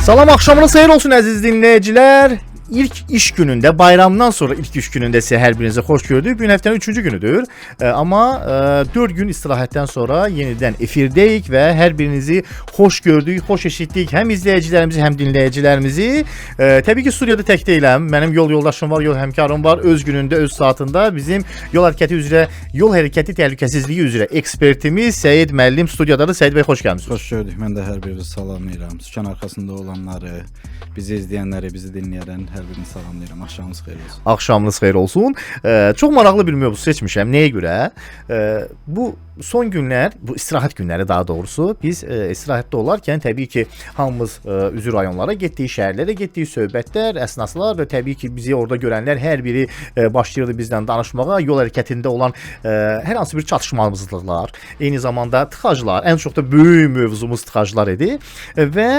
Salam, axşamınız xeyir olsun əziz dinləyicilər. İlk iş günündə, bayramdan sonra ilk iş günündə sizə hər birinizə xoş gördük. Bu gün həftənin 3-cü günüdür. Amma 4 gün istirahətdən sonra yenidən efirdəyik və hər birinizi xoş gördük, xoş eşitdik. Həm izləyicilərimizi, həm dinləyicilərimizi. Təbii ki, studiyada tək deyiləm. Mənim yol yoldaşım var, yol həmkarım var. Öz günündə, öz saatında bizim yol hərəkəti üzrə, yol hərəkəti təhlükəsizliyi üzrə ekspertimiz Səid müəllim studiyadadır. Səid bəy, xoş gəlmisiniz. Xoş gördük. Mən də hər birinizi salamlayıram. Sükan arxasında olanları, bizi izləyənləri, bizi dinləyənləri hər birini salamlayıram. Axşamınız xeyir olsun. Axşamınız xeyir olsun. Çox maraqlı bir mövzu seçmişəm. Nəyə görə? Bu son günlər, bu istirahət günləri daha doğrusu, biz istirahətdə olarkən təbii ki, hamımız üzü rayonlara getdik, şəhərlərə getdik, söhbətlər, əsnaslar və təbii ki, bizi orada görənlər hər biri başlayırdı bizdən danışmağa, yol hərəkətində olan hər hansı bir çatışmazlıqlar, eyni zamanda tıxaclar, ən çox da böyük mövzumuz tıxaclar idi və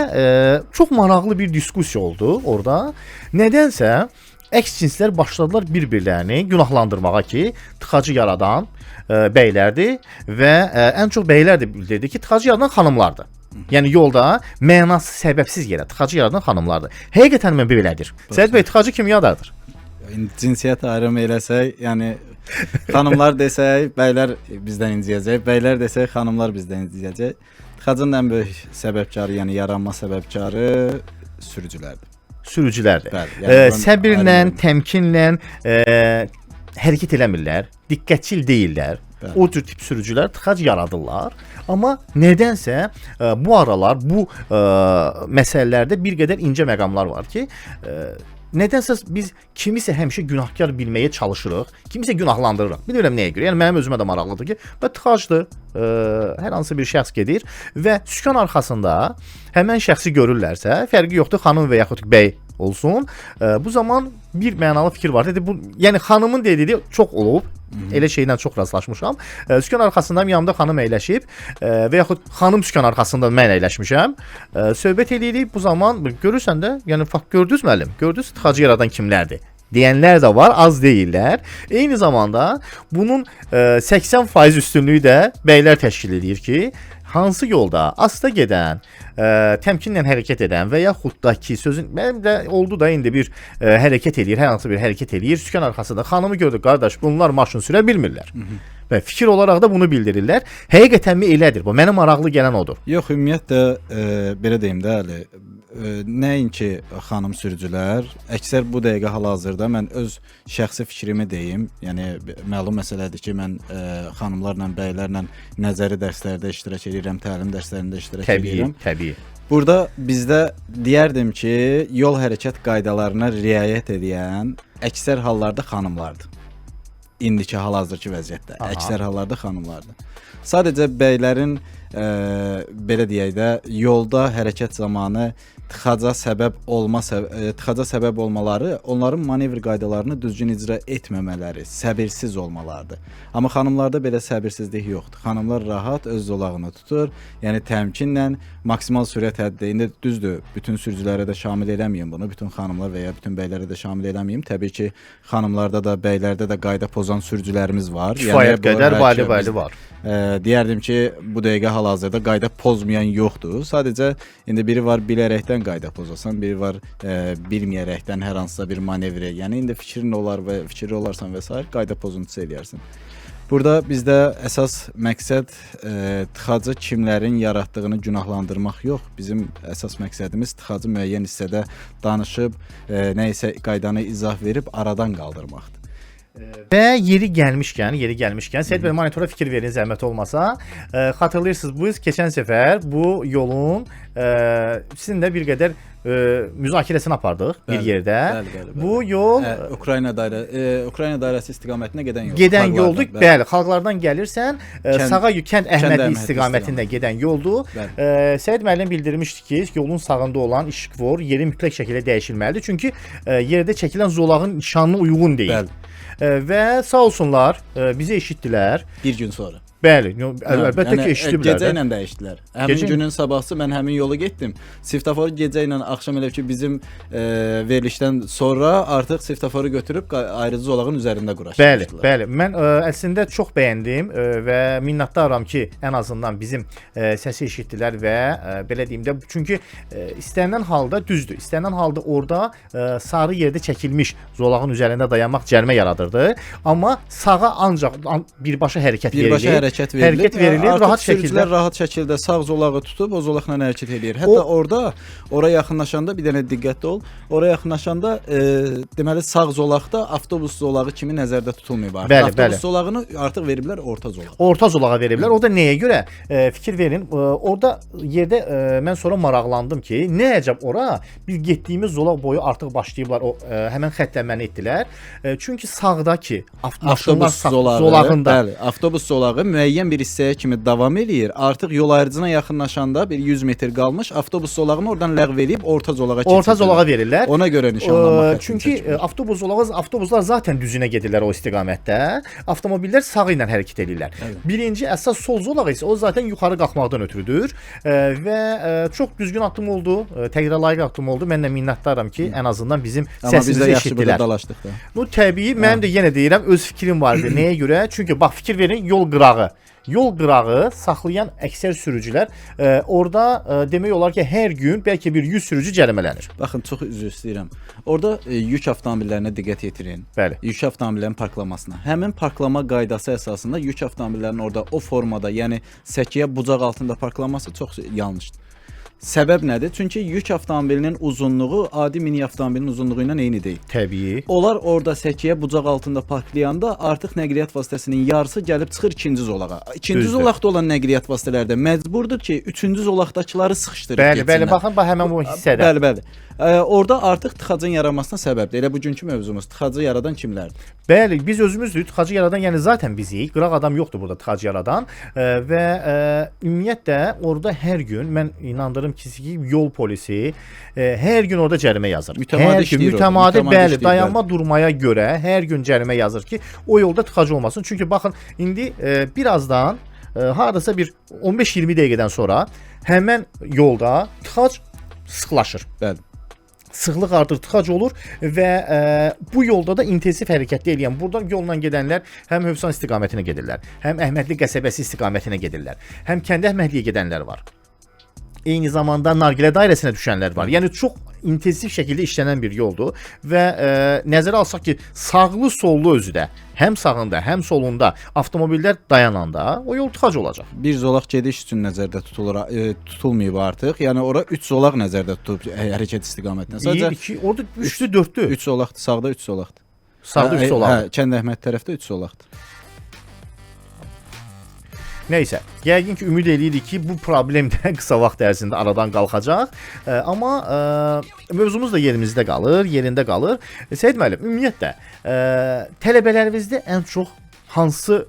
çox maraqlı bir diskussiya oldu orada. Nədənsə əks cinslər başladılar bir-birlərini günahlandırmağa ki, tıxacı yaradan bəylərdir və ən çox bəylər də bildirdi ki, tıxacı yaradan xanımlardır. Yəni yolda mənasız, səbəbsiz yerə tıxacı yaradan xanımlardır. Həqiqətən mən belədir. Səid bəy, tıxacı kim yadardır? Cinsiyyət ayrımı eləsək, yəni xanımlar desək, bəylər bizdən inciyəcək, bəylər desək, xanımlar bizdən inciyəcək. Tıxacın ən böyük səbəbkarı, yəni yaranma səbəbkarı sürücülərdir. Sürücülərdir. Bəli, səbirlə, təmkinlə hərəkət eləmirlər, diqqətçil deyirlər. Bəli. O cür tip sürücülər tıxac yaradırlar. Amma nədənsə bu aralar bu məsələlərdə bir qədər incə məqamlar var ki, nədənsə biz kimisə həmişə günahkar bilməyə çalışırıq, kimisə günahlandırırıq. Bilmirəm nəyə görə. Yəni mənim özümə də maraqlıdır ki, tıxacdır, hər hansı bir şəxs gedir və sükan arxasında həmən şəxsi görürlərsə, fərqi yoxdur, xanım və yaxud bəy olsun. Bu zaman bir mənalı fikir var. Dedi, bu, yəni xanımın dediyi çox olub. Elə şeylə çox rastlaşmışam. Sükan arxasında yanımda xanım əyləşib və yaxud xanım sükan arxasında mən əyləşmişəm. Söhbət edirik. Bu zaman görürsən də, yəni fakt gördünüz müəllim? Gördünüz tıxacı yaradan kimlərdir? Deyənlər də var, az deyirlər. Eyni zamanda bunun 80% üstünlüyü də bəylər təşkil edir ki, hansı yolda asta gedən, təmkinlə hərəkət edən və yaxud da ki, sözün mənim də oldu da indi bir hərəkət eləyir, hər hansı bir hərəkət eləyir, sükan arxasında xanımı gördük, qardaş, bunlar maşın sürə bilmirlər. Və fikir olaraq da bunu bildirirlər. Həqiqətənmi elədir? Bu mənə maraqlı gələn odur. Yox, ümumiyyətlə belə deyim də, nəinki xanım sürücülər, əksər bu dəqiqə hal-hazırda mən öz şəxsi fikrimi deyim. Yəni məlum məsələdir ki, mən xanımlarla, bəylərlə nəzəri dərslərdə iştirak edirəm, təlim dərslərində iştirak edirəm. Təbii. Burada bizdə deyərdim ki, yol hərəkət qaydalarına riayət edən əksər hallarda xanımlardır. İndiki hal-hazırki vəziyyətdə əksər hallarda xanımlardır. Sadəcə bəylərin belə deyək də, yolda hərəkət zamanı tıxaca səbəb olmaları onların manevr qaydalarını düzgün icra etməmələri, səbirsiz olmalarıdır. Amma xanımlarda belə səbirsizlik yoxdur. Xanımlar rahat öz zolağını tutur, yəni təmkinlə maksimal sürət həddi. İndi düzdür, bütün sürücülərə də şamil eləməyim bunu, bütün xanımlar və ya bütün bəylərə də şamil eləməyim. Təbii ki, xanımlarda da, bəylərdə də qayda pozan sürücülərimiz var. Kifayət qədər vali var. Deyərdim ki, bu dəqiqə hal-hazırda qayda pozmayan yoxdur. Sadəcə indi biri var bilərəkdən qayda pozasan, biri var bilməyərəkdən hər hansısa bir manevri. Yəni indi fikrin olar və fikirli olarsan və s. qayda pozuntusu eləyərsən. Burada bizdə əsas məqsəd tıxacı kimlərin yaratdığını günahlandırmaq yox. Bizim əsas məqsədimiz tıxacı müəyyən hissədə danışıb, nə isə qaydanı izah verib aradan qaldırmaqdır. Və yeri gəlmişkən, Səid bəy, monitora fikir verin, zəhmət olmasa. Xatırlayırsınız, biz keçən səfər bu yolun sizinlə bir qədər müzakirəsini apardıq bir yerdə. Bəli. Bu yol Ukrayna dairəsi istiqamətinə gedən yol. Gedən yoldur. Bəli, xalqlardan gəlirsən, sağa Kənd Əhmədli istiqamətində gedən yoldur. Səid müəllim bildirmişdi ki, yolun sağında olan işıqfor yeri mütləq şəkildə dəyişilməlidir. Çünki yerdə çəkilən zolağın nişanına uyğun deyil. Bəli. Və sağ olsunlar bizi eşitdilər. Bir gün sonra. Bəli, əlbəttə ki, eşidiblər. Gecə ilə dəyişdilər. Həmin günün sabahsı mən həmin yolu getdim. Svetoforu gecə ilə axşam elə ki bizim verilişdən sonra artıq svetoforu götürüb ayrıcı zolağın üzərində quraşdırmışdılar. Bəli. Mən əslində çox bəyəndim və minnətdaram ki, ən azından bizim səsi eşitdilər və belə deyim də, çünki istənilən halda düzdür. İstənilən halda orada sarı yerdə çəkilmiş zolağın üzərində dayanmaq cərimə yaradırdı. Amma sağa ancaq birbaşa hərəkət verilir. Hərəkət verilir, rahat şəkildə. Rahat şəkildə sağ zolağı tutub o zolaqla hərəkət edir. Hətta ora yaxınlaşanda bir dənə diqqətli ol. Ora yaxınlaşanda deməli sağ zolaqda avtobus zolağı kimi nəzərdə tutulmayıb artıq. Avtobus zolağını artıq veriblər orta zolağa. Orta zolağa veriblər. O da nəyə görə? Fikir verin. Orada yerdə mən sonra maraqlandım ki, nə əcəb ora biz getdiyimiz zolaq boyu artıq başlayıblar o həmin xəttlənməni etdilər. Çünki sağdakı avtobus zolağında, bəli, avtobus zolağı müəyyən bir hissəyə kimi davam eləyir. Artıq yol ayrıcına yaxınlaşanda bir 100 metr qalmış avtobus zolağını oradan ləğv edib orta zolağa keçirlər. Orta zolağa verirlər. Ona görə nişanlanmaq. Çünki avtobuslar zaten düzünə gedirlər o istiqamətdə. Avtomobillər sağ ilə hərəkət edirlər. Evet. Birinci əsas sol zolağı isə o zaten yuxarı qalxmaqdan ötürüdür və çox düzgün addım oldu, təqdirə layiq addım oldu. Mən də minnətdaram ki, ən azından bizim səsimizi eşitdilər. Bu təbii, mənim də yenə deyirəm, öz fikrim vardı. Nəyə görə? Çünki bax fikir verin, yol qırağı saxlayan əksər sürücülər orada demək olar ki, hər gün bəlkə bir 100 sürücü cərimələnir. Baxın, çox üzr istəyirəm. Orada yük avtomobillərinə diqqət yetirin. Bəli. Yük avtomobillərin parklamasına. Həmin parklama qaydası əsasında yük avtomobillərinin orada o formada, yəni səkiyə bucaq altında parklaması çox yanlışdır. Səbəb nədir? Çünki yük avtomobilinin uzunluğu adi mini avtomobilin uzunluğu ilə eyni deyil. Təbii. Onlar orada səkiyə bucaq altında parklayanda artıq nəqliyyat vasitəsinin yarısı gəlib çıxır ikinci zolağa. İkinci zolaqda olan nəqliyyat vasitələri də məcburdur ki, üçüncü zolaqdakıları sıxışdırıb getsinlər. Bəli, baxın, həmin bu hissədə. Bəli. Orada artıq tıxacın yaranmasına səbəbdir. Elə bugünkü mövzumuz tıxacı yaradan kimlərdir? Bəli, biz özümüzdür. Tıxacı yaradan, yəni zaten bizik. Qıraq adam yoxdur burada tıxacı yaradan və ümumiyyətlə orada hər gün mən inandırım ki, yol polisi hər gün orada cərimə yazır. Mütəmadi, bəli, dayanma durmaya görə hər gün cərimə yazır ki, o yolda tıxacı olmasın. Çünki baxın, indi birazdan hardasa bir 15-20 dəqiqədən sonra həmin yolda tıxac sıxlaşır. Bəli. Sıxlıq artıq tıxac olur və bu yolda da intensiv hərəkətli eləyən, buradan yolla gedənlər həm Hövsan istiqamətinə gedirlər, həm Əhmədli qəsəbəsi istiqamətinə gedirlər, həm Kəndi Əhmədliyə gedənlər var. Eyni zamanda Nargilə dairəsinə düşənlər var. Yəni çox intensiv şəkildə işlənən bir yoldur və nəzərə alsaq ki, sağlı sollu özü də həm sağında, həm solunda avtomobillər dayananda o yol tıxac olacaq. Bir zolaq gediş üçün nəzərdə tutulmayıb artıq. Yəni ora 3 zolaq nəzərdə tutulub hərəkət istiqamətinə. Sadəcə 2, orada 3-dür, 4-dür. 3 zolaqdır, sağda 3 zolaqdır. Sağda 3 zolaqdır. Kənd Əhməd tərəfdə 3 zolaqdır. Nəysə, yəqin ki, ümid eləyirik ki, bu problem də qısa vaxt ərzində aradan qalxacaq. Amma mövzumuz da yerində qalır. Səid müəllim, ümumiyyətlə tələbələrimizdə ən çox hansı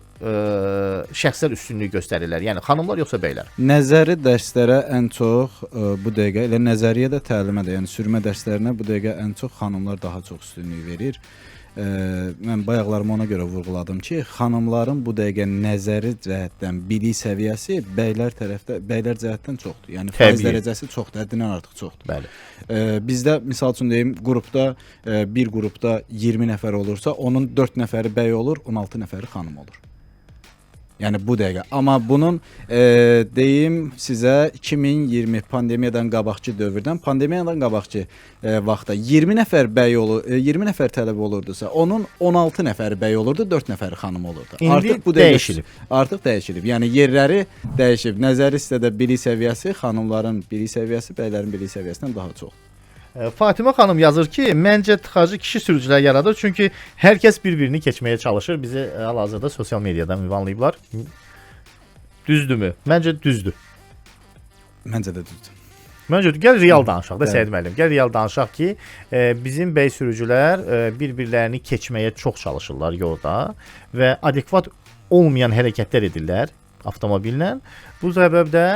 şəxslər üstünlüyü göstərirlər? Yəni xanımlar yoxsa bəylər? Nəzəri dərslərə ən çox bu dəqiqə, elə nəzəriyyə də təlimə də, yəni sürmə dərslərinə bu dəqiqə ən çox xanımlar daha çox üstünlük verir. Mən bayaqlarımı ona görə vurğuladım ki, xanımların bu dəqiqə nəzəri cəhətdən bilik səviyyəsi bəylər cəhətdən çoxdur. Yəni faiz dərəcəsi çoxdur, həddindən artıq çoxdur. Bəli. Bizdə misal üçün deyim, bir qrupda 20 nəfər olursa, onun 4 nəfəri bəy olur, 16 nəfəri xanım olur. Yəni bu dəqiqə. Amma bunun deyim sizə 2020 pandemiyadan qabaqçı dövrdən, pandemiyadan qabaqçı vaxtda 20 nəfər bəy olur, 20 nəfər tələbə olurdusa, onun 16 nəfəri bəy olurdu, 4 nəfəri xanım olurdu. İndi artıq bu dəyişilib. Artıq dəyişilib. Yəni yerləri dəyişib. Nəzəri hissədə bilik səviyyəsi xanımların bilik səviyyəsi bəylərin bilik səviyyəsindən daha çox. Fatimə xanım yazır ki, məncə tıxacı kişi sürücülər yaradır. Çünki hər kəs bir-birini keçməyə çalışır. Bizi hal-hazırda sosial mediadan ünvanlayıblar. Düzdürmü? Məncə düzdür. Məncə də düzdür. Məncə gəl real danışaq da Səid müəllim. Gəl real danışaq ki, bizim bəy sürücülər bir-birlərini keçməyə çox çalışırlar yolda və adekvat olmayan hərəkətlər edirlər avtomobillə. Bu səbəbdə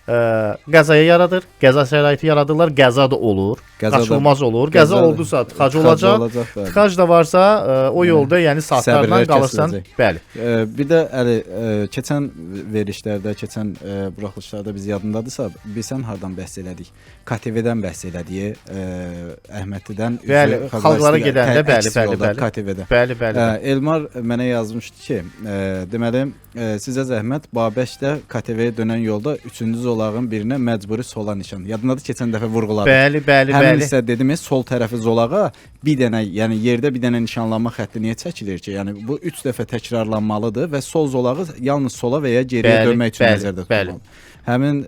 qəzaya yaradır. Qəza şəraiti yaradırlar. Qəza da olur. Qəza da- Qaçılmaz olur. qəza Qəza da- oldusa tıxac tıxac olacaq. olacaq, bəli. Tıxac da varsa o yolda yəni saatlarla səbirlər qalırsan. kəsiləcək. Bəli. Bir də Əli, keçən verilişlərdə, keçən buraxılışlarda biz yadındadırsa, bilsən hardan bəhs elədik? KTV-dən bəhs elədik, Əhmədlidən Bəli, xalqlara gedəndə, bəli, bəli, bəli. KTV-də. Bəli, bəli. Elmar mənə yazmışdı ki, deməli, sizə zəhmət Babəkdə KTV-yə dönən yolda 3-cü zolağın birinə məcburi sola nişan. Yadındadır keçən dəfə vurğuladım. Bəli, bəli, Həmin bəli. isə dediniz sol tərəfi zolağa bir dənə, yəni yerdə bir dənə nişanlanma xətti niyə çəkilir ki? Yəni bu 3 dəfə təkrarlanmalıdır və sol zolağı yalnız sola və ya geriyə Bəli, dönmək üçün bəli, nəzərdə bəli. tutulmalı. Həmin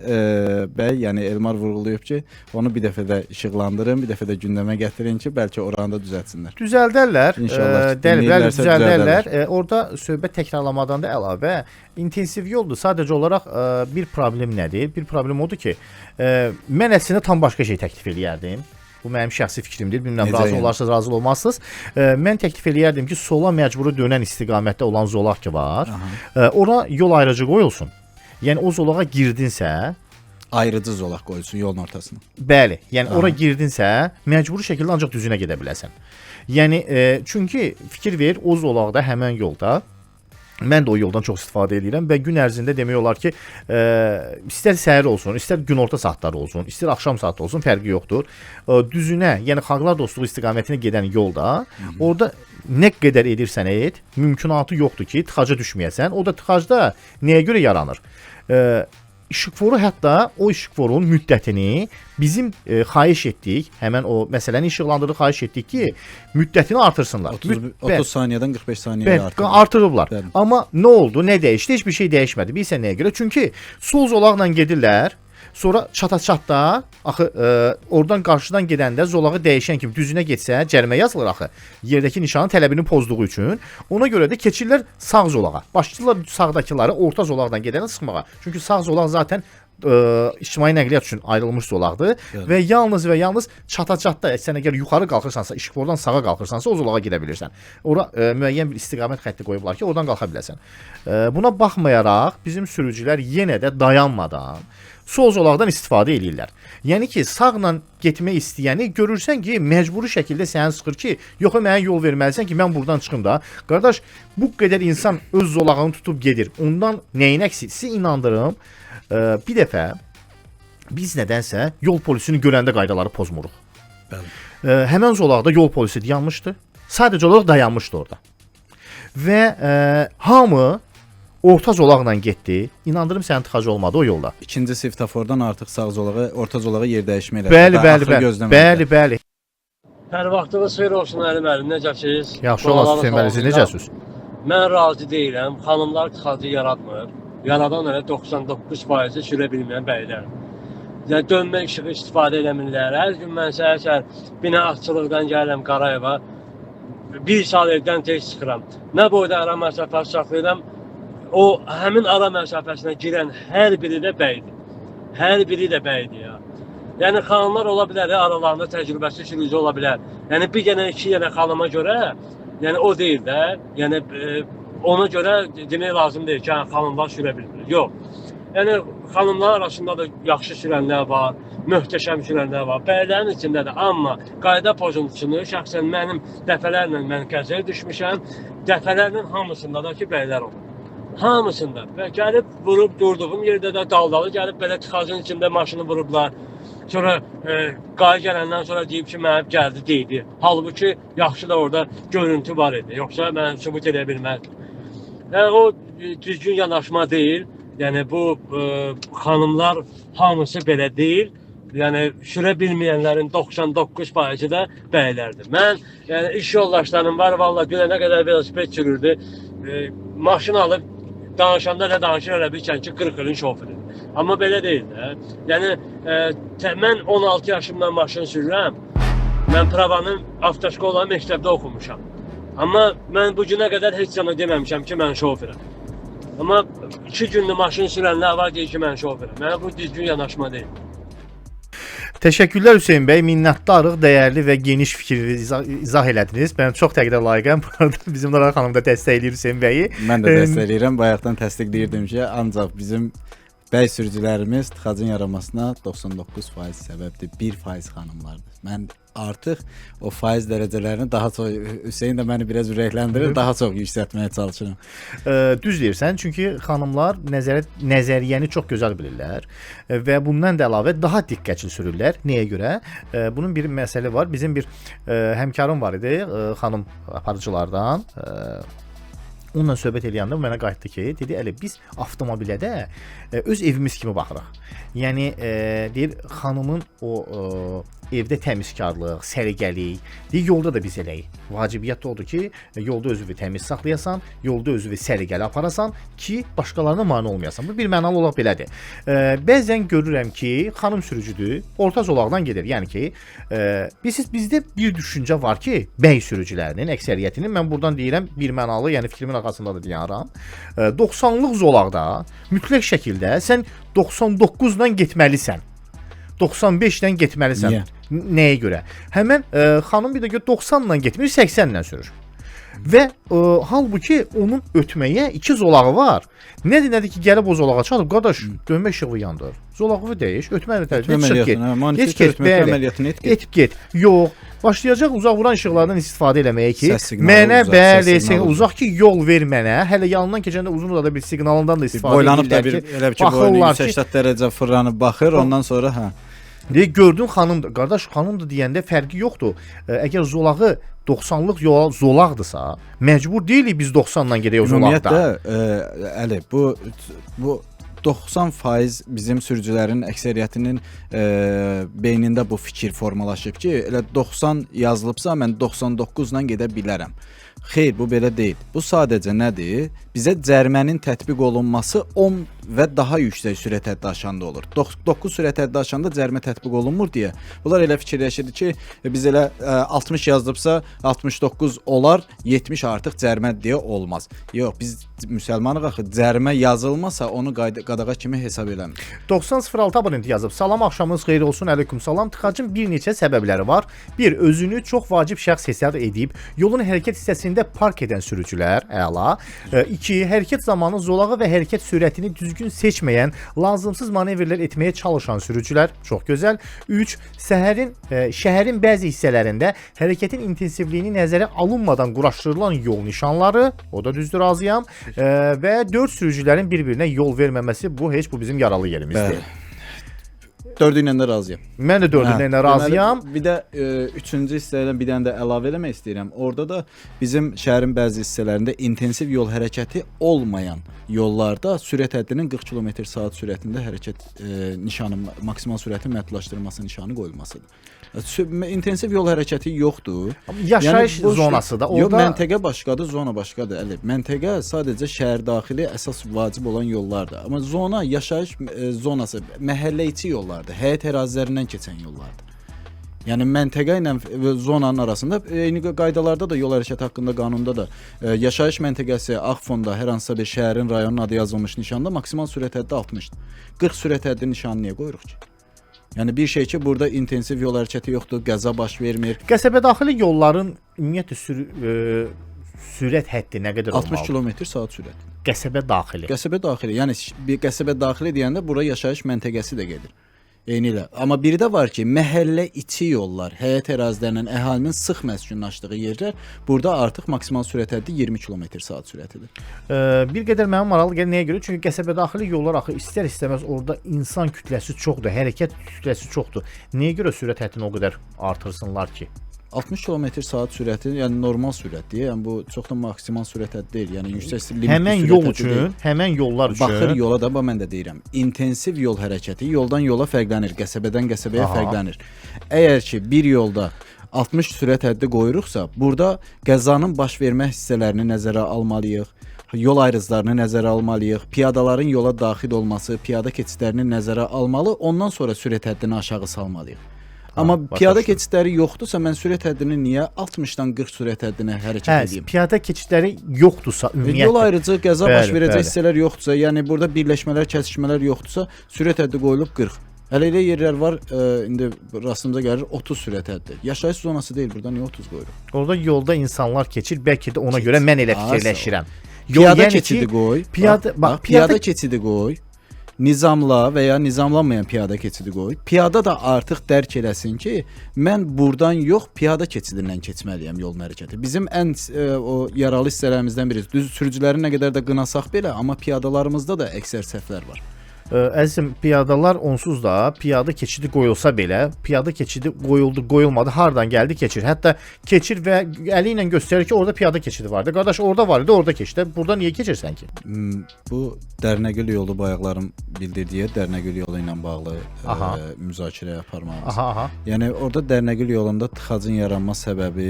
bəy, yəni Elmar vurğulayıb ki, onu bir dəfə də işıqlandırın, bir dəfə də gündəmə gətirin ki, bəlkə oranı da düzəltsinlər. Düzəldərlər. İnşallah ki, Bəli, dinləyirlərsə düzəldərlər. Orada söhbət təkrarlamadan da əlavə intensiv yoldur. Sadəcə olaraq bir problem nədir? Bir problem odur ki, mən əslində tam başqa şey təklif eləyərdim. Bu mənim şəxsi fikrimdir. Bilmirəm, Necə razı yəni? olarsınız, razı olmazsınız. Mən təklif eləyərdim ki, sola məcburi dönən istiqamətdə olan zolaq ki var, ora yol ayrıcı qoyulsun. Yəni o zolağa girdinsə, Ayrıcı zolaq qoyulsun yolun ortasına. bəli, yəni ora girdinsə, məcburi şəkildə ancaq düzünə gedə biləsən. Yəni çünki fikir ver, o zolaqda həmin yolda mən də o yoldan çox istifadə edirəm və gün ərzində demək olar ki, istər səhər olsun, istər günorta saatları olsun, istər axşam saatı olsun, fərqi yoxdur. Düzünə, yəni xalqlar dostluğu istiqamətinə gedən yolda, orada nə qədər edirsən et, mümkünatı yoxdur ki, tıxaca düşməyəsən. O da tıxacda nəyə görə yaranır? İşıqforu hətta o işıqforun müddətini bizim xahiş etdik, həmən o məsələni işıqlandırıb xahiş etdik ki, müddətini artırsınlar. 30 saniyədən 45 saniyəyə artırılır. Artırıblar. Bəli. Amma nə oldu? Nə dəyişdi? Heç bir şey dəyişmədi. Bilirsən nəyə görə? Çünki sol zolaqla gedirlər. Sonra çata-çatda axı oradan qarşıdan gedəndə zolağı dəyişən kimi düzünə getsə cərimə yazılır axı. Yerdəki nişanın tələbini pozduğu üçün. Ona görə də keçirlər sağ zolağa. Başlayırlar sağdakıları orta zolaqdan gedəni sıxmağa. Çünki sağ zolaq zaten ictimai nəqliyyat üçün ayrılmış zolaqdır və yalnız çata-çatda sən əgər yuxarı qalxırsansa, işıqfordan sağa qalxırsansa o zolağa gedə bilirsən. Ora müəyyən bir istiqamət xətti qoyublar ki, oradan qalxa biləsən. Buna baxmayaraq bizim sürücülər yenə də dayanmadan sol zolaqdan istifadə eləyirlər. Yəni ki, sağla getmək istəyəni görürsən ki, məcburi şəkildə səni sıxır ki, yox mənə yol verməlisən ki, mən buradan çıxım da. Qardaş, bu qədər insan öz zolağını tutub gedir. Ondan nəyin əksiksə inandırım. Bir dəfə biz nədənsə yol polisini görəndə qaydaları pozmuruq. Bəli. Həmən zolaqda yol polisi dayanmışdı. Sadəcə olaraq dayanmışdı orada. Və hamı orta zolaqla getdi. İnandırım sənin tıxacı olmadı o yolda. İkinci svetofordan artıq sağ zolağa, orta zolağa yer dəyişmə elədi. Bəli, Daha bəli, axırı bəli. gözləmədilər. Bəli, bəli. Hər vaxtınız xeyir olsun Əli müəllim, necəsiniz? Yaxşı olasınız Hüseyn müəllim, siz necəsiniz? Mən razı deyiləm. Xanımlar tıxacı yaratmır. Yaradan elə 99% sürə bilməyən bəylər. Yəni dönmək işığı istifadə eləmirlər. Hər gün mən səhər binaatçılıqdan gəlirəm Qarayeva. 1 saat evdən tez çıxıram. Nə boyda ara məsafə saxlayıram. O həmin ara məsafəsinə girən hər biri də bəydir. Hər biri də bəydir ya. Yəni xanımlar ola bilər, aralarında təcrübəsi sürücü ola bilər. Yəni bir dənə, iki dənə xanıma görə, yəni o deyil də. Yəni ona görə demək lazım deyil ki, xanımlar sürə bilmir. Yox. Yəni xanımlar arasında da yaxşı sürənlər var, möhtəşəm sürənlər var. Bəylərin içində də, amma qayda pozuntusunu şəxsən mənim dəfələrlə mən qəzaya düşmüşəm. Dəfələrlə hamısında da ki, bəylər olur. Hamısında. Və gəlib vurub durduğum yerdə də daldalı gəlib belə tıxacın içində maşını vurublar. Sonra qayı gələndən sonra deyib ki, mənə gəldi deydi. Halbuki yaxşı da orada görüntü var idi. Yoxsa mən sübut edə bilməzdim. Yəni o düzgün yanaşma deyil. Yəni bu xanımlar hamısı belə deyil. Yəni sürə bilməyənlərin 99% də bəylərdir. Mən yəni iş yoldaşlarım var, valla günə nə qədər velosiped sürürdü. Maşın alıb danışanda nə danışır elə bilkən ki 40 ilin şoförüdür. Amma belə deyil də. Yəni mən 16 yaşımdan maşın sürürəm. Mən pravanın avtoşkola məktəbdə oxumuşam. Amma mən bu günə qədər heç yana deməmişəm ki mən şoförəm. Amma 2 gündür maşın sürənlər var deyir ki mən şoförəm. Mənə bu düzgün yanaşma deyil. Təşəkkürlər Hüseyn bəy, minnətdarıq, dəyərli və geniş fikri izah elədiniz. Mən çox təqdirə layiqəm. Bu arada bizim Nurhan xanım da dəstəkləyir Hüseyn bəyi. Mən də dəstəkləyirəm. Bayaqdan təsdiqləyirdim ki, ancaq bizim bəy sürücülərimiz tıxacın yaranmasına 99% səbəbdir. 1% xanımlardır. Mən artıq o faiz dərəcələrini daha çox, Hüseyn də məni biraz ürəkləndirir, daha çox yüksəltməyə çalışıram. Düz deyirsən, çünki xanımlar nəzəriyyəni çox gözəl bilirlər və bundan da əlavə daha diqqətli sürürlər. Nəyə görə? Bunun bir məsələ var. Bizim bir həmkarım var idi, xanım aparıcılardan. Onunla söhbət eləyəndə mənə qayıtdı ki, dedi, "Əli, biz avtomobilə də öz evimiz kimi baxırıq." Yəni deyir, xanımın o evdə təmizkarlıq, səliqəlik, deyir, yolda da biz eləyik. Vacibiyyət odur ki, yolda özünü təmiz saxlayasan, yolda özünü səliqəli aparasan ki, başqalarına mane olmayasan. Bu bir mənalı olaraq belədir. Bəzən görürəm ki, xanım sürücüdür, orta zolaqdan gedir. Yəni ki, bizdə bir düşüncə var ki, bəy sürücülərinin əksəriyyətinin, mən buradan deyirəm, bir mənalı, yəni fikrimin arxasında da deyirəm, 90-lıq zolaqda mütləq şəkildə sən 99 ilə getməlisən. 95 ilə getməlisən. Niyə? Nəyə görə? Həmən xanım bir də 90 ilə getmir, 80 ilə sürür. Və halbuki onun ötməyə 2 zolağı var. Nədir ki, gəlib o zolağa çatıb, qardaş, dönmə işığı yandır. Zolağı dəyiş, ötmə tərəfinə çıx get. Heç get, bəli. Et get. Yox, başlayacaq uzaq vuran işıqlardan istifadə eləməyə ki, mənə bəli, sən uzaq ki, yol ver mənə. Hələ yanından keçəndə uzun da bir siqnalından da istifadə boylanıb da edirlər bir elə ki, boynu 180 dərəcə fırlanıb baxır, ondan sonra hə. Gördün xanımdır. Qardaş, xanımdır deyəndə fərqi yoxdur. Əgər zolağı 90-lıq zolaqdırsa, məcbur deyilik biz 90-la gedək o zolaqda. Ümumiyyətlə, Əli, bu 90% bizim sürücülərin əksəriyyətinin beynində bu fikir formalaşıb ki, elə 90 yazılıbsa mən 99 ilə gedə bilərəm. Xeyr, bu belə deyil. Bu sadəcə nədir? Bizə cərimənin tətbiq olunması 10 və daha yüksək sürət həddi aşanda olur. 9 sürət həddi aşanda cərimə tətbiq olunmur deyə. Bunlar elə fikirləşirdi ki, biz elə 60 yazılıbsa 69 olar, 70 artıq cərimə deyə olmaz. Yox, biz müsəlmanıq axı, cərimə yazılmasa onu qadağa kimi hesab eləmir. 9006 abonent yazıb. Salam, axşamınız xeyir olsun. Aleyküm salam. Tıxacın bir neçə səbəbləri var. Bir, özünü çox vacib şəxs hesab edib yolun hərəkət hissəsində park edən sürücülər, əla. 2, hərəkət zamanı zolağı və hərəkət sürətini düzgün seçməyən, lazımsız manevrlər etməyə çalışan sürücülər, çox gözəl. 3, şəhərin bəzi hissələrində hərəkətin intensivliyini nəzərə alınmadan quraşdırılan yol nişanları, o da düzdür, razıyam. Və 4, sürücülərin bir-birinə yol verməməsi, bu bizim yaralı yerimizdir. 4-ü ilə də razıyam. Mən də 4-ü ilə razıyam. Bir də 3-cü hissəyə bir dənə də əlavə eləmək istəyirəm. Orada da bizim şəhərin bəzi hissələrində intensiv yol hərəkəti olmayan yollarda sürət həddinin 40 km/saat sürətində hərəkət nişanı, maksimal sürətin məhdudlaşdırılması nişanı qoyulmasıdır. İntensiv yol hərəkəti yoxdur. Yaşayış zonası da orada. Yox, məntəqə başqadır, zona başqadır. Əli, məntəqə sadəcə şəhər daxili əsas vacib olan yollardır. Amma zona yaşayış zonası, məhəllə içi yollardır, həyət ərazilərindən keçən yollardır. Yəni məntəqə ilə zonanın arasında eyni qaydalarda da yol hərəkəti haqqında qanunda da yaşayış məntəqəsi ağ fonda hər hansısa bir şəhərin, rayonun adı yazılmış nişanda maksimal sürət həddi 60-dır. 40 sürət həddi nişanı niyə qoyuruq ki? Yəni bir şey ki, burada intensiv yol hərəkəti yoxdur, qəza baş vermir. Qəsəbə daxili yolların ümumiyyətlə sürət həddi nə qədər olmalıdır? 60 km/saat sürət. Qəsəbə daxili. Qəsəbə daxili. Yəni bir qəsəbə daxili deyəndə bura yaşayış məntəqəsi də gedir. Eyni ilə. Amma biri də var ki, məhəllə içi yollar, həyət ərazilərindən əhalinin sıx məskunlaşdığı yerlər, burada artıq maksimal sürət həddi 20 km/saat sürətidir. Bir qədər mənim maraqlı gəlir nəyə görə? Çünki qəsəbə daxili yollar axı istər-istəməz orada insan kütləsi çoxdur, hərəkət kütləsi çoxdur. Nəyə görə sürət həddini o qədər artırsınlar ki? 60 km/saat sürəti, yəni normal sürətdir. Yəni bu çox da maksimal sürət həddi deyil. Yəni yüksək limitli həmən sürət yol həddi üçün, deyil. həmən yollar üçün. Baxır yola da, mən də deyirəm. İntensiv yol hərəkəti yoldan yola fərqlənir, qəsəbədən qəsəbəyə fərqlənir. Əgər ki bir yolda 60 sürət həddi qoyuruqsa, burada qəzanın baş vermə hissələrini nəzərə almalıyıq. Yol ayrıclarını nəzərə almalıyıq. Piyadaların yola daxil olması, piyada keçidlərini nəzərə almalı, ondan sonra sürət həddini aşağı salmalıyıq. Amma piyada keçidləri yoxdursa, mən sürət həddini niyə 60-dan 40 sürət həddinə hərəkət edeyim? Piyada keçidləri yoxdursa, ümumiyyətlə. Yol ayrıcı, qəza baş verəcək hissələr yoxdursa, yəni burada birləşmələr, kəsişmələr yoxdursa, sürət həddi qoyulub 40. Hələ elə yerlər var, indi rastımıza gəlir 30 sürət həddi. Yaşayış zonası deyil, burada niyə 30 qoyuruq? Orada yolda insanlar keçir, bəlkə də ona görə mən elə fikirləşirəm. Piyada keçidi qoy. Piyada keçidi qoy. nizamla və ya nizamlanmayan piyada keçidi qoy. Piyada da artıq dərk eləsin ki, mən burdan yox, piyada keçidindən keçməliyəm yol hərəkəti. Bizim ən o yaralı hissələrimizdən biri. Düz sürücüləri nə qədər də qınasaq belə, amma piyadalarımızda da əksər səhvlər var. Əzizim, piyadalar onsuz da piyada keçidi qoyulsa belə, piyada keçidi qoyuldu, qoyulmadı, hardan gəldi keçir. Hətta keçir və əli ilə göstərir ki, orada piyada keçidi vardı. Qardaş, orada var idi, orada keçdi. Burada niyə keçirsən ki? Bu Dərnəgül yolu bayaqların bildirdiyi Dərnəgül yolu ilə bağlı müzakirə aparmağımız. Yəni orada Dərnəgül yolunda tıxacın yaranma səbəbi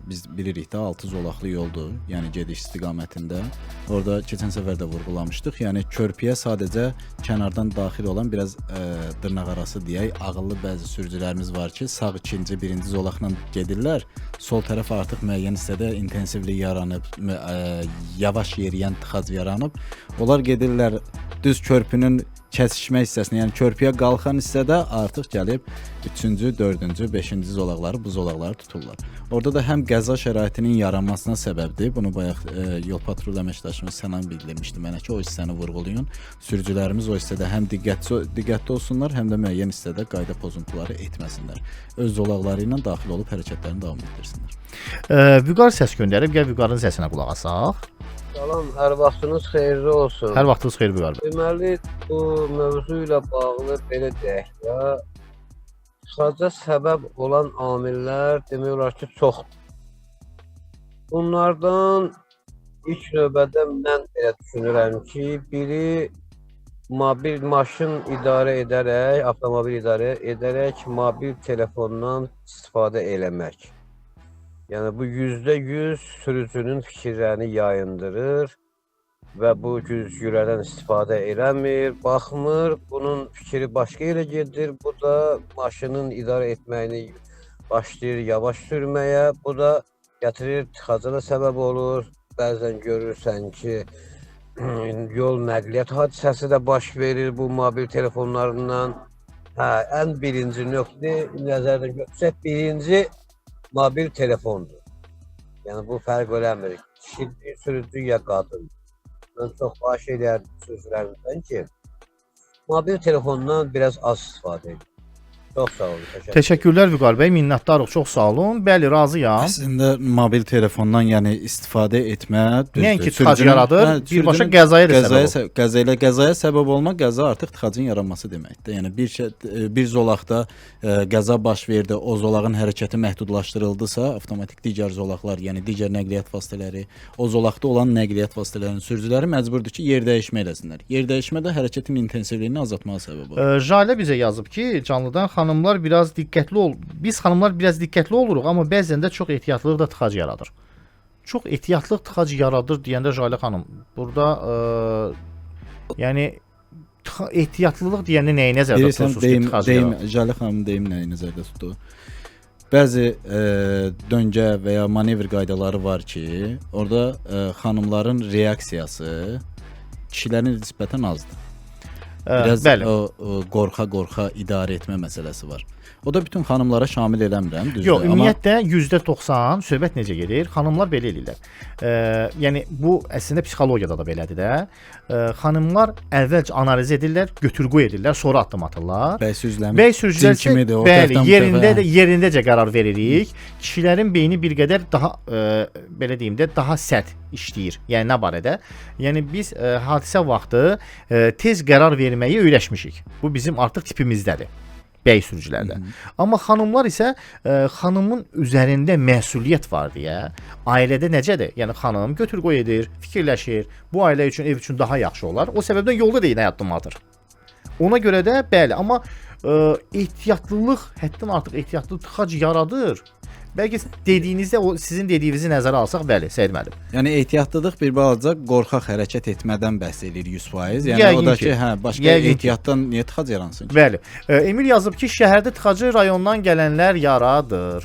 biz bilirik də 6 zolaqlı yoldur. Yəni gediş istiqamətində. Orada keçən səfər də vurğulamışdıq. Yəni körpüyə sadəcə kənardan daxil olan biraz dırnaqarası deyək, ağıllı bəzi sürücülərimiz var ki, sağ ikinci, birinci zolaqla gedirlər. Sol tərəf artıq müəyyən hissədə intensivlik yaranıb, yavaş yeriyən tıxac yaranıb. Onlar gedirlər düz körpünün kəsişmə hissəsinə, yəni körpüyə qalxan hissədə artıq gəlib 3-cü, 4-cü, 5-ci zolaqları, bu zolaqları tuturlar. Orada da həm qəza şəraitinin yaranmasına səbəbdir. Bunu bayaq yol patrul əməkdaşımız Sənan bildirmişdi mənə ki, o hissəni vurğulayın. Sürücülərimiz o hissədə həm diqqətli olsunlar, həm də müəyyən hissədə qayda pozuntuları etməsinlər. Öz zolaqları ilə daxil olub hərəkətlərini davam etdirsinlər. Vüqar səs göndərib, gəl Vüqarın səsinə qulaq asaq. Salam, hər vaxtınız xeyirli olsun. Hər vaxtınız xeyir Vüqar bəy. Deməli, bu mövzu ilə bağlı belə deyək də, tıxaca səbəb olan amillər demək olar ki, çoxdur. Bunlardan ilk növbədə mən belə düşünürəm ki, biri mobil maşın idarə edərək, avtomobil idarə edərək mobil telefondan istifadə eləmək. Yəni bu %100 sürücünün fikirlərini yayındırır və bu güzgülərdən istifadə eləmir, baxmır, bunun fikri başqa yerə gedir, bu da maşının idarə etməyini başlayır yavaş sürməyə, bu da gətirir tıxaca da səbəb olur, bəzən görürsən ki, yol nəqliyyat hadisəsi də baş verir bu mobil telefonlarından. Ən birinci nöqtə nəzərdən götürsək, birinci mobil telefondur. Yəni bu fərq eləmir. Kişi sürücü ya qadın. Mən çox xahiş edərdim sürücülərimizdən ki, mobil telefondan biraz az istifadə edin. Çox sağ olun. Təşəkkürlər Vüqar bəy, minnətdarıq, çox sağ olun. Bəli, razıyam. Əslində mobil telefondan yəni istifadə etmə nəinki tıxac yaradır, birbaşa qəzaya da səbəb olur. Qəzaya səbəb olmaq, qəza artıq tıxacın yaranması deməkdir. Yəni bir zolaqda qəza baş verdi, o zolağın hərəkəti məhdudlaşdırıldısa, avtomatik digər zolaqlar, yəni digər nəqliyyat vasitələri, o zolaqda olan nəqliyyat vasitələrinin sürücüləri məcburdur ki, yer dəyişmə eləsinlər. Yer dəyişmə də hərəkətin intensivliyini azaltmağa səbəb olur. Jalə bizə yazıb ki, canlıdan xanımlar biraz diqqətli ol. Biz xanımlar biraz diqqətli oluruq, amma bəzən də çox ehtiyatlılıq da tıxac yaradır. Çox ehtiyatlıq tıxac yaradır deyəndə Jalə xanım, burada yəni ehtiyatlılıq deyəndə nəyi nəzərdə tutursunuz ki, tıxac yaradır? Jalə xanım deyim nəyi nəzərdə tutdu. Bəzi döngə və ya manevr qaydaları var ki, orada xanımların reaksiyası kişilərin nisbətən azdır. Biraz o qorxa idarə etmə məsələsi var. O da bütün xanımlara şamil eləmirəm, düzdür. Yox, ümumiyyətlə %90 söhbət necə gedir? Xanımlar belə eləyirlər. Yəni bu əslində psixologiyada da belədir də. Xanımlar əvvəlcə analiz edirlər, götür-qoy edirlər, sonra addım atırlar. Bəy sürücülər kimidir, bəli, yerindəcə qərar veririk. Kişilərin beyni bir qədər daha belə deyim də, daha sərt işləyir. Yəni nə barədə? Yəni biz hadisə vaxtı tez qərar verməyi öyrəşmişik. Bu bizim artıq tipimizdədir. Bəy sürücülərdə. Amma xanımlar isə xanımın üzərində məsuliyyət var deyə, ailədə necədir? Yəni xanım götür-qoy edir, fikirləşir, bu ailə üçün, ev üçün daha yaxşı olar. O səbəbdən yolda da yenə addım atır. Ona görə də bəli, amma ehtiyatlılıq, həddən artıq ehtiyatlı tıxac yaradır. Bəlkə dediyinizdə o sizin dediyinizi nəzərə alsaq, bəli, Səid müəllim. Yəni ehtiyatlılıq bir balaca qorxaq hərəkət etmədən bəhs edir 100%. Yəni o da ki, başqa ehtiyatdan niyə tıxac yaransın ki? Bəli. Emil yazıb ki, şəhərdə tıxacı rayondan gələnlər yaradır.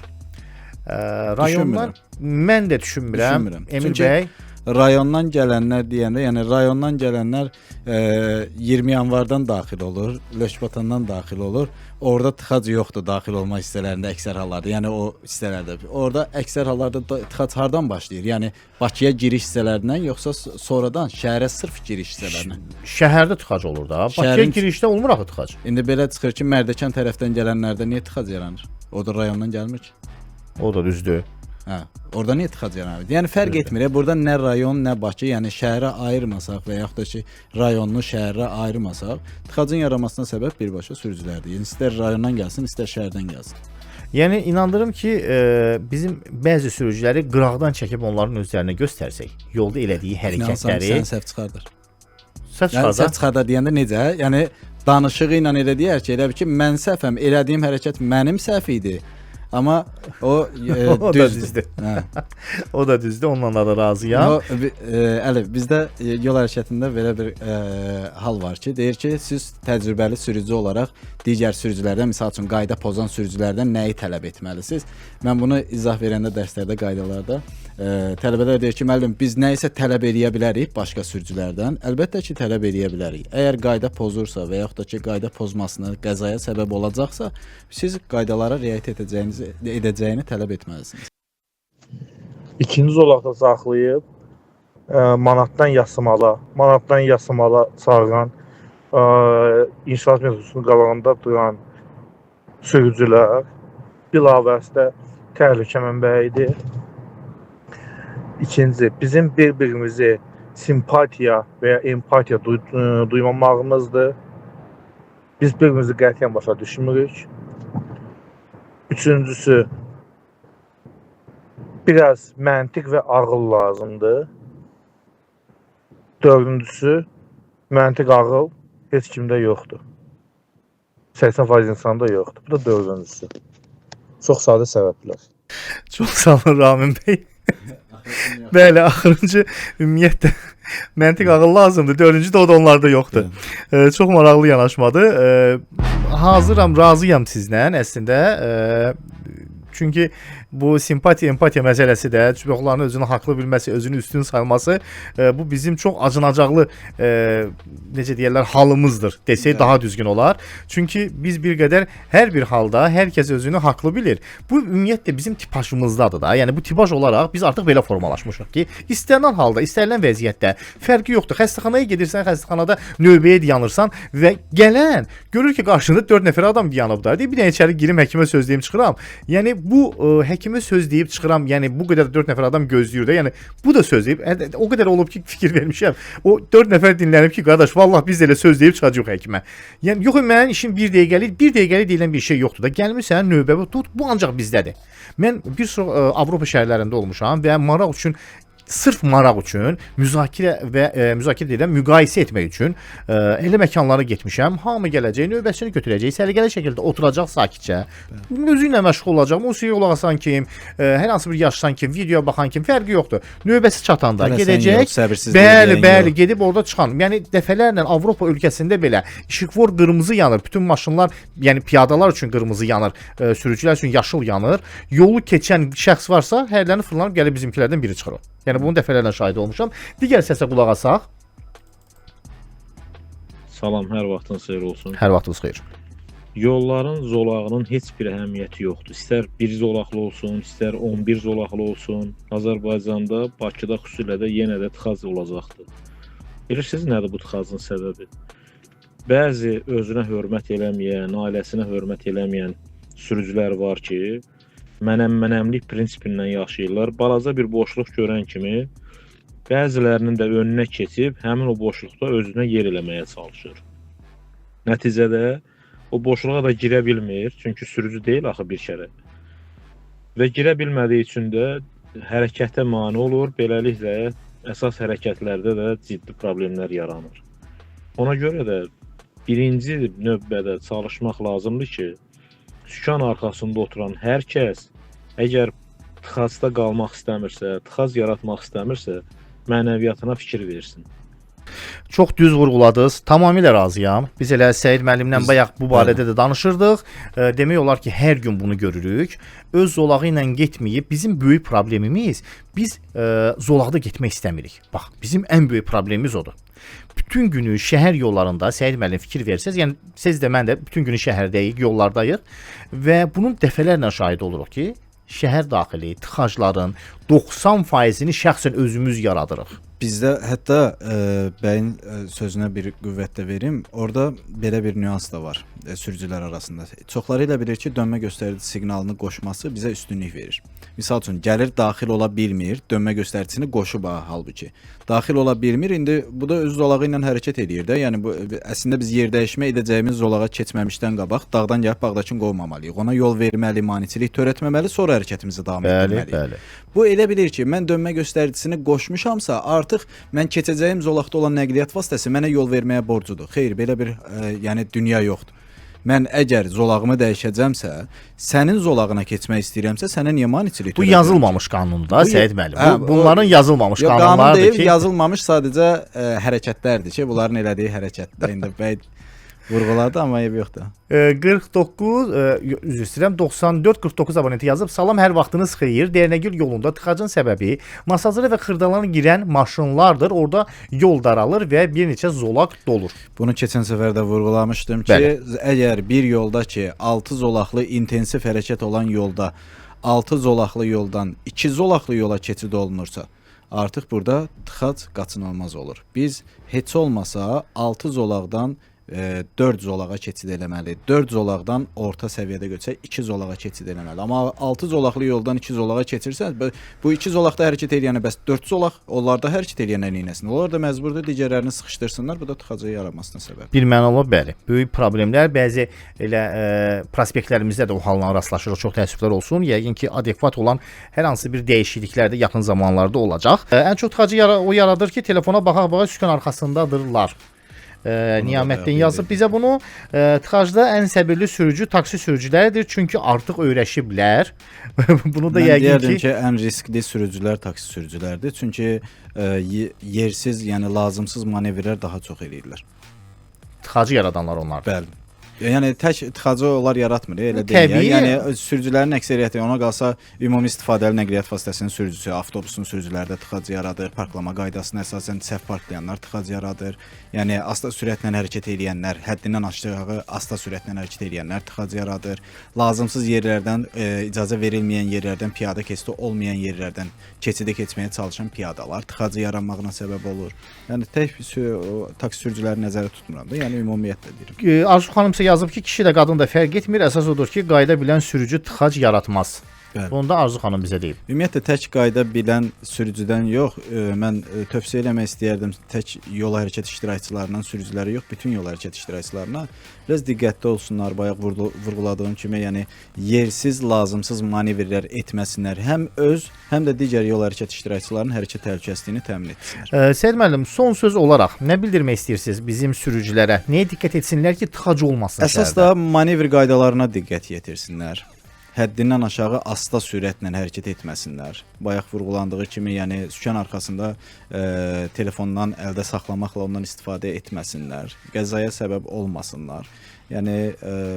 Rayonlar mən də düşünmürəm. Emil bəy, rayondan gələnlər deyəndə, yəni rayondan gələnlər 20 yanvardan daxil olur, Lökbatandan daxil olur. orada tıxac yoxdur daxil olma hissələrində əksər hallarda. Yəni o hissələrdə. Orada əksər hallarda tıxac hardan başlayır? Yəni Bakıya giriş hissələrindən yoxsa sonradan şəhərə sırf giriş hissələrindən? Şəhərdə tıxac olur da. Bakıya Şəhərin- girişdə olmur axı tıxac. İndi belə çıxır ki, Mərdəkan tərəfdən gələnlərdə niyə tıxac yaranır? O da rayondan gəlmir ki. O da düzdür. Hə, orada niyə tıxac yaranır? Yəni fərq etmir. Burada nə rayon, nə Bakı, yəni şəhərə ayırmasaq və yaxud da ki, rayonunu şəhərə ayırmasaq, tıxacın yaranmasına səbəb birbaşa sürücülərdir. Yəni istər rayondan gəlsin, istər şəhərdən gəlsin. Yəni inandırım ki, bizim bəzi sürücüləri qıraqdan çəkib onların özlərinə göstərsək, yolda elədiyi hərəkətləri Sən səhv çıxardır. səhv Yəni çıxarda. səhv çıxardar deyəndə necə? Yəni danışığı ilə elə deyər ki, elə bil ki, mən səhvəm, elədiyim hərəkət mənim səhv idi. Amma o O da düzdür. Hə. O da düzdür. Onunla da razıyam. Əli, bizdə yol hərəkətində belə bir hal var ki, deyir ki, siz təcrübəli sürücü olaraq digər sürücülərdən, misal üçün qayda pozan sürücülərdən nəyi tələb etməlisiniz? Mən bunu izah verəndə dərslərdə, qaydalarda tələbələr deyir ki, müəllim, biz nə isə tələb eləyə bilərik başqa sürücülərdən. Əlbəttə ki, tələb eləyə bilərik. Əgər qayda pozursa və yaxud da ki, qayda pozmasına qəzaya səbəb olacaqsa, siz qaydalara riayət edəcəyini tələb etməlisiniz. İkinci zolaqda saxlayıb manatdan yasımalı çağıran inşaat mövzusunun qabağında duran sürücülər bilavasitə təhlükə mənbəyidir. İkinci, bizim bir-birimizi simpatiya və ya empatiya duymamağımızdır. Biz bir-birimizi qətiyyən başa düşmürük. Üçüncüsü, biraz məntiq və ağıl lazımdır. Dördüncüsü, məntiq ağıl heç kimdə yoxdur. 80% insanda yoxdur. Bu da dördüncüsü. Çox sadə səbəblər. Çox sağ olun Ramin bəy. Bəli, axırıncı ümumiyyətlə məntiq ağıl lazımdır. Dördüncü də o da onlarda yoxdur. Çox maraqlı yanaşmadır. Hazıram, razıyam sizlə əslində. Çünki bu simpatiya, empatiya məsələsi də çoxların özünü haqlı bilməsi, özünü üstün sayması bu bizim çox acınacaqlı necə deyirlər halımızdır desək daha düzgün olar. Çünki biz bir qədər hər bir halda hər kəs özünü haqlı bilir. Bu ümumiyyətlə bizim tipajımızdadır da. Yəni bu tipaj olaraq biz artıq belə formalaşmışıq ki, istənilən halda, istənilən vəziyyətdə fərqi yoxdur. Xəstəxanaya gedirsən, xəstəxanada növbəyə dayanırsan və gələn görür ki, qarşında 4 nəfər adam dayanıblar. Deyir, bir dənə içəri girim, həkimə söz deyim çıxıram. Yəni bu həkimə söz deyib çıxıram. Yəni bu qədər 4 nəfər adam gözləyir də. Yəni bu da söz deyib. O qədər olub ki, fikir vermişəm. O 4 nəfər dinlənib ki, qardaş, vallah biz də elə söz deyib çıxacağıq həkimə. Yəni yox, mənim işim 1 dəqiqəlik deyilən bir şey yoxdur da. Gəlmirsən növbə tut, bu ancaq bizdədir. Mən bir çox Avropa şəhərlərində olmuşam və maraq üçün sırf maraq üçün müzakirə deyilən müqayisə etmək üçün elə məkanlara getmişəm. Hamı gələcək, növbəsini götürəcək, səliqəli şəkildə oturacaq sakitcə. Özü ilə məşğul olacaq. Musiqiyə qulaq asan kim, hər hansı bir yaşdan kim, video baxan kim, fərqi yoxdur. Növbəsi çatanda gedəcək. Bəli, gedib orada çıxan. Yəni dəfələrlə Avropa ölkəsində belə işıqfor qırmızı yanır. Bütün maşınlar, yəni piyadalar üçün qırmızı yanır, sürücülər üçün yaşıl yanır. Yolu keçən şəxs varsa, hərlərini fırlanıb gəlib bizimkilərdən biri çıxır. Yəni bunu dəfələrlə şahid olmuşam. Digər səsə qulaq asaq. Salam, hər vaxtınız xeyir olsun. Hər vaxtınız xeyir. Yolların zolağının heç bir əhəmiyyəti yoxdur. İstər 1 zolaqlı olsun, istər 11 zolaqlı olsun. Azərbaycanda, Bakıda xüsusilə də yenə də tıxac olacaqdır. Bilirsiniz nədir bu tıxacın səbəbi? Bəzi özünə hörmət eləməyən, ailəsinə hörmət eləməyən sürücülər var ki, mənəmlik prinsipindən yaşayırlar. Balaca bir boşluq görən kimi bəzilərinin də önünə keçib həmin o boşluqda özünə yer eləməyə çalışır. Nəticədə o boşluğa da girə bilmir, çünki sürücü deyil axı bir kərə. Və girə bilmədiyi üçün də hərəkətə mane olur, beləliklə əsas hərəkətlərdə də ciddi problemlər yaranır. Ona görə də birinci növbədə çalışmaq lazımdır ki, sükan arxasında oturan hər kəs əgər tıxacda qalmaq istəmirsə, tıxac yaratmaq istəmirsə, mənəviyyatına fikir versin. Çox düz vurğuladınız. Tamamilə razıyam. Biz elə Səid müəllimlə Biz- bayaq bu barədə də danışırdıq. Demək olar ki, hər gün bunu görürük. Öz zolağı ilə getməyib bizim böyük problemimiz biz zolaqda getmək istəmirik. Bax, bizim ən böyük problemimiz odur. Bütün günü şəhər yollarında Səid müəllim fikir versəz, yəni siz də mən də bütün günü şəhərdəyik, yollardayıq və bunun dəfələrlə şahid oluruq ki, şəhər daxili tıxacların 90%-ni şəxsən özümüz yaradırıq. Bizdə hətta bəyin sözünə bir qüvvət də verim. Orada belə bir nüans da var sürücülər arasında. Çoxları elə bilir ki, dönmə göstərici siqnalını qoşması bizə üstünlük verir. Misal üçün gəlir daxil ola bilmir, dönmə göstəricisini qoşub halbuki. Daxil ola bilmir. İndi bu da öz zolağı ilə hərəkət edir də. Yəni bu əslində biz yer dəyişmə edəcəyimiz zolağa keçməmişdən qabaq dağdan gəlib Bağdakın qovmamalıyıq. Ona yol verməli, maneçilik törətməməli, sonra hərəkətimizi davam etdirməliyik. Bəli. Bu elə bilir ki, mən dönmə göstəricisini qoşmuşamsa, artıq mən keçəcəyim zolaqda olan nəqliyyat vasitəsi mənə yol verməyə borcudur. Xeyr, belə bir yəni dünya yoxdur. Mən əgər zolağımı dəyişəcəmsə, sənin zolağına keçmək istəyirəmsə, sənə niyə maneçilik Bu törədirəm? yazılmamış qanunda Səid müəllim. Hə, Bunların yazılmamış Yox, qanun qanunlardır deyil, ki, yazılmamış sadəcə hərəkətlərdir ki, bunların elədiyi hərəkətlər indi bəy vurğuladı, amma eybi yoxdur. 49 üzr istəyirəm 94 49 abonenti yazıb salam, hər vaxtınız xeyir. Dernəgül yolunda tıxacın səbəbi Masazırı və Xırdalana girən maşınlardır. Orada yol daralır və bir neçə zolaq dolur. Bunu keçən səfər də vurğulamışdım ki, Bəli. əgər bir yolda ki, 6 zolaqlı intensiv hərəkət olan yolda 6 zolaqlı yoldan 2 zolaqlı yola keçid olunursa, artıq burada tıxac qaçınılmaz olur. Biz heç olmasa 6 zolaqdan 4 zolağa keçid eləməli. 4 zolaqdan orta səviyyədə götürsək 2 zolağa keçid eləməli. Amma 6 zolaqlı yoldan 2 zolağa keçirsən, bu 2 zolaqda hərəkət edən bəs 4 zolaq onlarda hərəkət edənlər neynəsin? Onlar da məcburdur digərlərini sıxışdırsınlar. Bu da tıxacı yaranmasına səbəb. Bir mənalı bəli. Böyük problemlər, bəzi elə prospektlərimizdə də o halına rastlaşırıq. Çox təəssüflər olsun. Yəqin ki, adekvat olan hər hansı bir dəyişikliklər də yaxın zamanlarda olacaq. Ən çox tıxacı o yaradır ki, telefona baxa-baxa sükan arxasındadırlar. Niyaməddin yazıb bizə bunu. Tıxacda ən səbirli sürücü taksi sürücüləridir, çünki artıq öyrəşiblər. Bunu da Mən yəqin deyərdim ki, ki, ən riskli sürücülər taksi sürücülərdir. Çünki yersiz, yəni lazımsız manevrlər daha çox eləyirlər. tıxacı yaradanlar onlardır. Bəli. Yəni tək tıxacı onlar yaratmır, elə Təbii. deyil. Yəni sürücülərin əksəriyyəti ona qalsa ümumi istifadəli nəqliyyat vasitəsinin sürücüsü, avtobusun sürücüləri də tıxacı yaradır. Parklama qaydasına əsasən səhv parklayanlar tıxacı yaradır. Yəni asta sürətlə hərəkət edənlər, həddindən aşağı asta sürətlə hərəkət edənlər tıxacı yaradır. Lazımsız yerlərdən, icazə verilməyən yerlərdən, piyada keçidi olmayan yerlərdən keçidə keçməyə çalışan piyadalar tıxacı yaranmağına səbəb olur. Yəni tək taksi sürücüləri nəzərdə tutmuram da, yəni ümumiyyətlə deyirəm. Arzu xanım isə yazıb ki, kişi də qadın da fərq etmir. Əsas odur ki, qayda bilən sürücü tıxac yaratmaz. Bəli. Bunu da Arzu xanım bizə deyib. Ümumiyyətlə tək qayda bilən sürücüdən yox, mən tövsiyə eləmək istəyərdim tək yol hərəkət iştirakçılarından sürücülərə yox, bütün yol hərəkət iştirakçılarına biraz diqqətli olsunlar. Bayaq vurğuladığım kimi, yəni yersiz, lazımsız manevrlər etməsinlər. Həm öz, həm də digər yol hərəkət iştirakçılarının hərəkət təhlükəsizliyini təmin etsinlər. Səid müəllim, son söz olaraq nə bildirmək istəyirsiniz bizim sürücülərə? Nəyə diqqət etsinlər ki, tıxac olmasın Əsas şəhərdə? da manevr qaydalarına diqqət yetirsinlər. Həddindən aşağı asta sürətlə hərəkət etməsinlər. Bayaq vurğulandığı kimi, yəni sükan arxasında telefondan əldə saxlamaqla ondan istifadə etməsinlər. Qəzaya səbəb olmasınlar. Yəni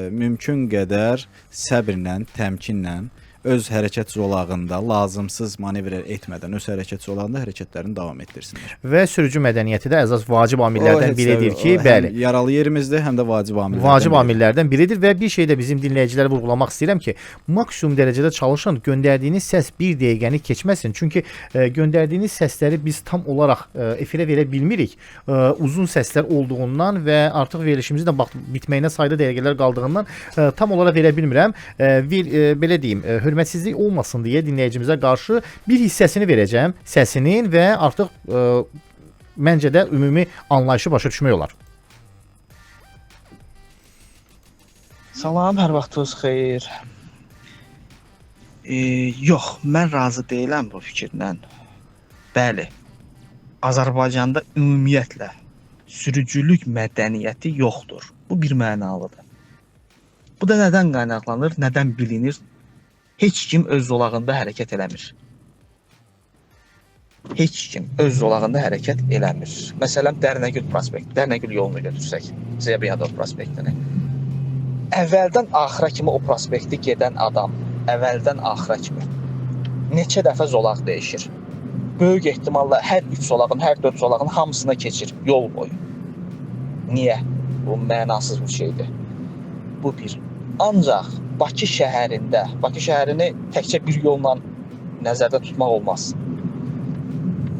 mümkün qədər səbrlə, təmkinlə öz hərəkət zolağında lazımsız manevrlər etmədən öz hərəkət zolağında hərəkətlərini davam etdirsinlər. Və sürücü mədəniyyəti də əsas vacib amillərdən biridir ki, bəli. Həm yaralı yerimizdə, həm də vacib amillərdən. Vacib amillərdən biridir və bir şey də bizim dinləyicilərə vurğulamaq istəyirəm ki, maksimum dərəcədə çalışın, göndərdiyiniz səs 1 dəqiqəni keçməsin. Çünki göndərdiyiniz səsləri biz tam olaraq efirə verə bilmirik. Uzun səslər olduğundan və artıq verilişimizin də bitməyinə sayda dəqiqələr qaldığından tam olaraq verə bilmirəm. Belə deyim, hörmətsizlik olmasın deyə dinləyicimizə qarşı bir hissəsini verəcəm səsinin və artıq məncə də ümumi anlayışı başa düşmək olar. Salam, hər vaxtınız xeyir. Yox, mən razı deyiləm bu fikirlə. Bəli, Azərbaycanda ümumiyyətlə sürücülük mədəniyyəti yoxdur. Bu bir mənalıdır. Bu da nədən qaynaqlanır, nədən bilinir? Heç kim öz zolağında hərəkət eləmir. heç kim öz zolağında hərəkət eləmir. Məsələn, Dərnəgül prospekti, Dərnəgül yolunu götürsək, Zebriyadov prospektini. Əvvəldən axıra kimi o prospekti gedən adam, əvvəldən axıra kimi neçə dəfə zolaq dəyişir. Böyük ehtimalla hər 3 zolağın, hər 4 zolağın hamısına keçir yol boyu. Niyə? Bu mənasız bir şeydir. Bu bir. Ancaq Bakı şəhərində, Bakı şəhərini təkcə bir yolla nəzərdə tutmaq olmaz.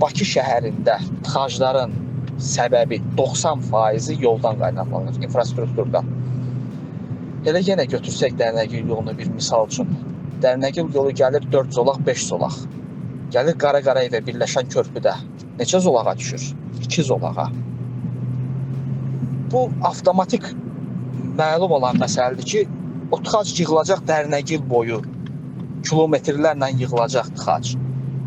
Bakı şəhərində tıxacların səbəbi 90% yoldan qaynaqlanır, infrastrukturdan. Elə yenə götürsək Dərnəgül yolunu bir misal üçün. Dərnəgül yolu gəlir 4 zolaq, 5 zolaq. Gəlir Qara-Qarayevə birləşən körpüdə. Neçə zolağa düşür? 2 zolağa. Bu avtomatik məlum olan məsələdir ki, o tıxac yığılacaq Dərnəgül boyu. Kilometrlərlə yığılacaq tıxac.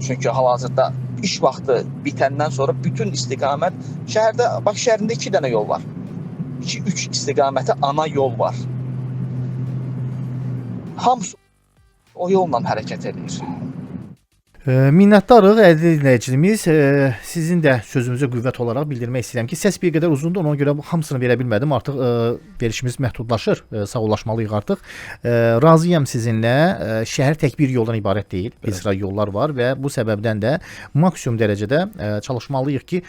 Çünki hal-hazırda iş vaxtı bitəndən sonra bütün istiqamət şəhərdə, Bakı şəhərində 2 dənə yol var. 2-3 istiqaməti ana yol var. Hamısı o yolla hərəkət edir. Minnətdarıq əziz dinləyicimiz. Sizin də sözünüzə qüvvət olaraq bildirmək istəyirəm ki, səs bir qədər uzundur, ona görə hamısını verə bilmədim. Artıq verişimiz məhdudlaşır, sağollaşmalıyıq artıq. Razıyam sizinlə. Şəhər tək bir yoldan ibarət deyil. Bir sıra yollar var və bu səbəbdən də maksimum dərəcədə çalışmalıyıq ki,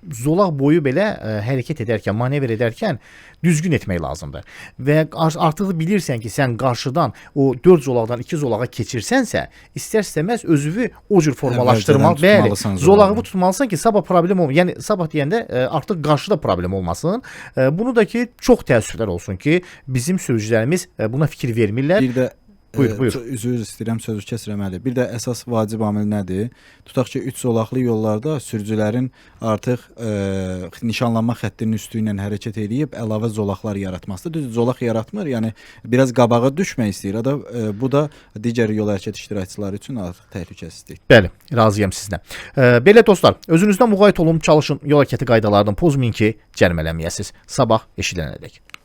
zolaq boyu belə hərəkət edərkən, manevr edərkən düzgün etmək lazımdır. Və artıq bilirsən ki, sən qarşıdan o 4 zolaqdan 2 zolağa keçirsənsə, istər-istəməz özünü o cür formalaşdırmalı. Bəli, zolağı tutmalısan ki, sabah problem olmasın. Yəni sabah deyəndə artıq qarşıda problem olmasın. Bunu da ki, çox təəssüflər olsun ki, bizim sürücülərimiz buna fikir vermirlər. Bir də Buyur. Üzr istəyirəm, sözü kəsirəm Əli. Bir də əsas vacib amil nədir? Tutaq ki, 3 zolaqlı yollarda sürücülərin artıq nişanlanma xəttinin üstü ilə hərəkət edib əlavə zolaqlar yaratmasıdır. Düz zolaq yaratmır, yəni biraz qabağa düşmək istəyir. Bu da digər yol hərəkət iştirakçıları üçün artıq təhlükəsizdir. Bəli, razıyam sizlə. Belə dostlar, özünüzdən müğayət olun, çalışın, yol hərəkəti qaydalarını pozmayın ki, cərimələnməyəsiniz. Sabah eşidənədək.